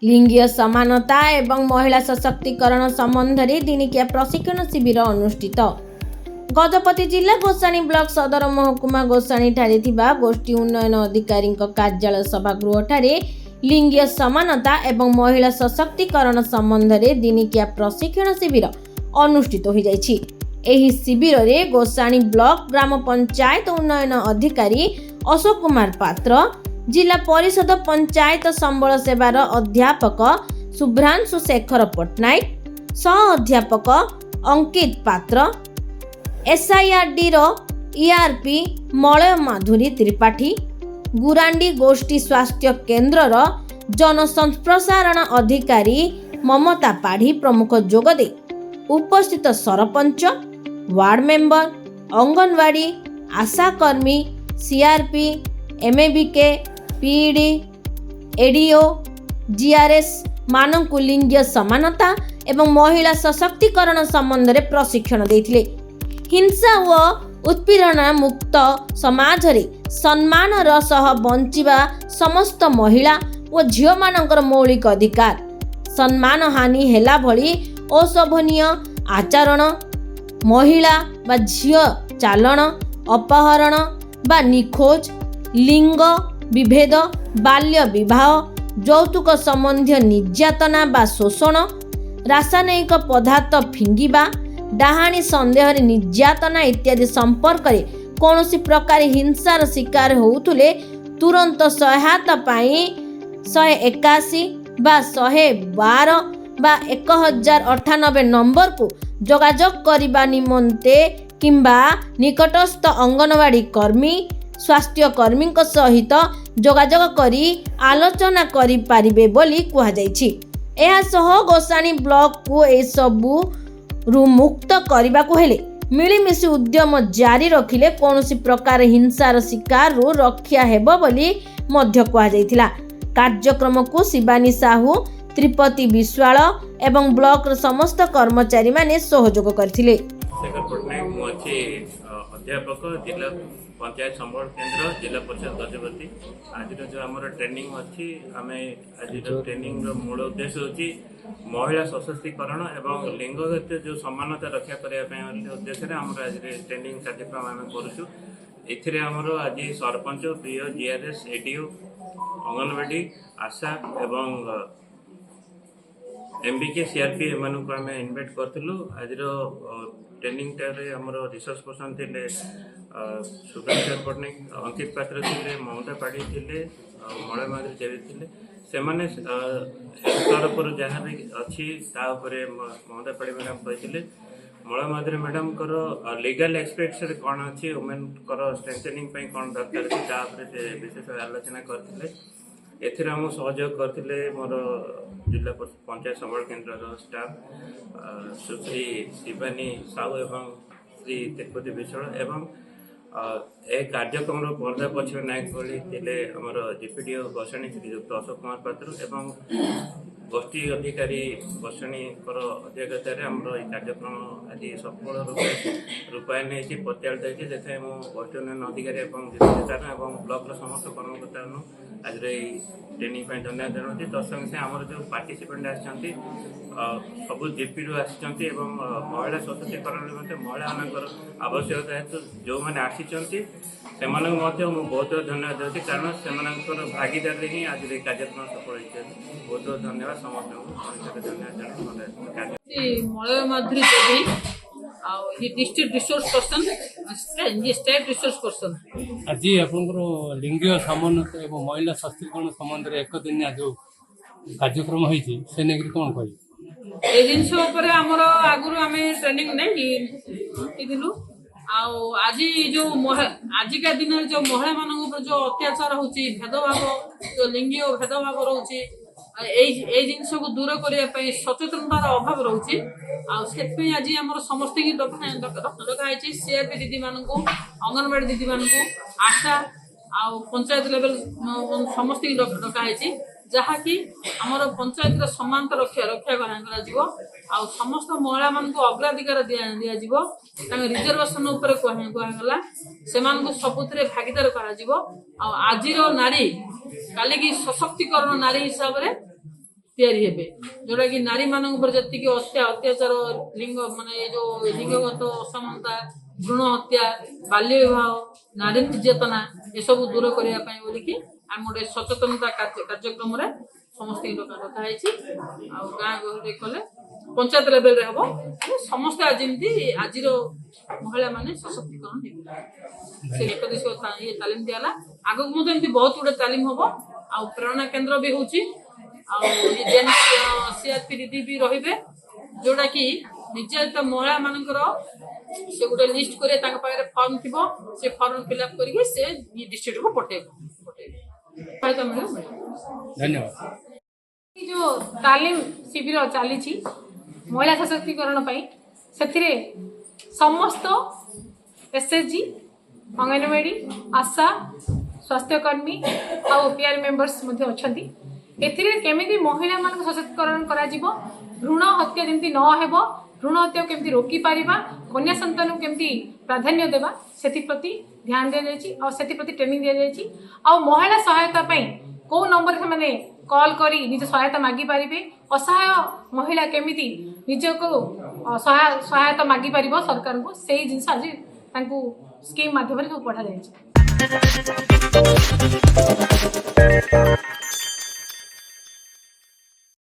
लिंगीय समानता एवं महिला सशक्तिकरण संबंध में दिनिकिया प्रशिक्षण शिविर अनुष्ठित। गजपति जिला गोसाणी ब्लॉक सदर महकुमा गोसाणी ठारे थिबा गोष्ठी उन्नयन अधिकारी कार्यालय सभागृह ठारे लिंगीय समानता एवं महिला सशक्तिकरण संबंध में दिनिकिया प्रशिक्षण शिविर अनुष्ठित हो जाइछि। एही शिविर रे गोसाणी ब्लॉक ग्राम पंचायत उन्नयन अधिकारी अशोक कुमार पात्र, जिला परिषद पंचायत संबल सेवार अध्यापक शुभ्रांशु शेखर पट्टनायक, सह अध्यापक अंकित पात्र, एसआईआरडी रो ईआरपी मलय माधुरी त्रिपाठी, गुरांडी गोष्ठी स्वास्थ्य केन्द्र रो जनसंप्रसारण अधिकारी ममता पाढ़ी प्रमुख जोगदे उपस्थित सरपंच, वार्ड मेंबर, अंगनवाड़ी, आशाकर्मी, CRP, MABK, PD, ADO, GRS मानकु लिंगीय समानता एवं महिला सशक्तिकरण संबंध में प्रशिक्षण देथिले। हिंसा व उत्पीड़न मुक्त समाज रे सम्मान सह बंचिबा समस्त महिला व झियो मानकर मौलिक अधिकार, सम्मान हानि हेला भली अशोभनीय आचरण, महिला बा झियो चालन, अपहरण बा निखोज, लिंग विभेद, बाल्य विवाह, यौतुक संबंधी निर्यातना बा शोषण, रासायनिक पदार्थ फिंगिबा, डाहाणी संदेह निर्यातना इत्यादि संपर्क में कौन प्रकार हिंसार शिकार होउथुले तुरंत सहायता पाई 181 बा 112 बा 1098 नंबर को जोगाजोग करबा निमंते किंबा निकटस्थ अंगनवाड़ी कर्मी, स्वास्थ्य कर्मी सहित जोगाजोग करी आलोचना करि पारिबे बोली कहा जाइछि। एहा सह गोसाणी ब्लॉक को ए सबु रु मुक्त करने को हेले मिलीमिशी उद्यम जारी रखिले कौनसी प्रकार हिंसार शिकार रु रक्षा हेबो बोली मध्य कहा जाइथिला। कार्यक्रम को शिवानी साहू, त्रिपति विश्वाल एवं ब्लॉक समस्त कर्मचारी माने सहयोग करथिले। शेखर पट्टनायक मुझे अध्यापक जिला पंचायत संबल केन्द्र जिला परिषद गजपति। आज जो आम ट्रेनिंग अच्छी आम आज ट्रेनिंग मूल उद्देश्य होची महिला सशक्तिकरण एवं लिंगगत जो समानता रक्षा करने उद्देश्य आम आज ट्रेनिंग कार्यक्रम आम करुचु। एथिरे आमर आज sarpanch, PO, GRS, ADO, anganwadi, ASHA एवं एमबीके, सीआरपी एमानक आम इनवाइट करथिलु। आज ट्रेनिंग टारे आमर रिसोर्स पर्सन थे शुभ्रांशु पट्टनायक, अंकित पात्र थे, ममता पाढ़ी थे, मलय माधुरी देवी थे। सेमाने तरफ जहाँ भी अच्छी ममता पाढ़ी मैडम कहते मलय माधुरी मैडम को लीगल एक्सपेक्ट्स कौन अच्छी वुमेन को स्ट्रेंथनिंग कौन दरकार अच्छे विशेष आलोचना करते। एथिरे हम सहयोग करते मोर जिला पंचायत संबल केन्द्र स्टाफ सुश्री शिवानी साहू एवं श्री तिरुपति विश्वाल एवं ए कार्यक्रम पर्दा पक्ष नायक भली थे आमर जीपीडीओ गोसाणी श्रीजुक्त अशोक कुमार पात्र एवं गोष्ठी अधिकारी गोसाणी अध्यक्षतार आमर ये कार्यक्रम आज सफल रूपायन हो परिचालित होती जैसे गोष्ठी उन्नयन अधिकारी और ब्लॉक समस्त कर्मकर्ता आज ट्रेनिंग धन्यवाद जनाऊँ। तत्संगे आमर जो पार्टिसिपेंट आसछन्ति सबू जीपी रु आसछन्ति एवं महिला सशक्तिकरण निमंते महिला मानकर आवश्यकता हेतु जो मैंने आसीचन्ति सेमानक मध्य मु बहुत धन्यवाद देउछि कारण सेमानकर भागीदारी ही आज कार्यक्रम सफल होइछ। बहुत बहुत धन्यवाद समस्त धन्यवाद जनाऊँ। मलय माधुरी देवी ये डिस्ट्रिक्ट रिसोर्स पर्सन, ये स्टेट रिसोर्स पर्सन। आज आपंकर लिंगीय समानता एवं महिला सशक्तिकरण संबंध में एक दिन जो कार्यक्रम होती से नहीं कौन कह ये जिनस आमर आगुरी आम ट्रेनिंग नहीं आज जो आजिका दिन जो महिला मान जो अत्याचार होची भेदभाव जो लिंगीय भेदभाव रोचे जिनस को दूर करने सचेतनतार अभाव रोचे आज आम समस्त डकाई सीआरपी दीदी मान अंगनवाड़ी दीदी मान आशा आ पंचायत लेवल समस्त डकाई जहाँकि आमर पंचायत समानता रक्षा कर समस्त महिला मान अग्राधिकार दिज्व रिजर्वेशन कहला से सबुत भागीदार कर आज नारी काली की सशक्तिकरण नारी हिसाब से तैयारी हेबे जोटा कि नारी मानक ऊपर जति कि अत्याचार लिंग माने जो लिंगगत असमानता भ्रूण हत्या बाल्य विवाह नारी निर्यातना ये सब दूर करने बोली कि आम गोटे सचेतनता कार्यक्रम समस्त डका है गाँ गहरी कले पंचायत लेवल रे हम समस्त आज आज महिला माने सशक्तिकरण से एक दिवसीय तालीम दिला आग बहुत गुड़े तालीम हम आ प्रेरणा केन्द्र भी होची सीआरपी दीदी भी रहिबे जोटा कि निर्यातित महिला मानकर से गोटे लिस्ट करे फॉर्म थी से फॉर्म फिलअप करके से डिस्ट्रिक्ट को पठेबे धन्यवाद। जो तालीम शिविर चली महिला सशक्तिकरण से समस्त एसएचजी अंगनवाड़ी आशा स्वास्थ्यकर्मी आउ पीआर मेंबर्स अच्छा केमी महिला मान सशक्तिकरण कर भ्रूण हत्या जमी नहेब भ्रूण हत्या केमती रोकी पारिबा कन्या संतान केमती प्राधान्य देवा से ध्यान दि जाए से ट्रेनिंग दि जाए आ महिला सहायता कौ नंबर से कॉल करी निज सहायता मागी पारिबे असहाय महिला केमिति निजको सहायता मागी पारिबो सरकार को से जिनस आज तांकु स्कीम माध्यम सब पठा जाए।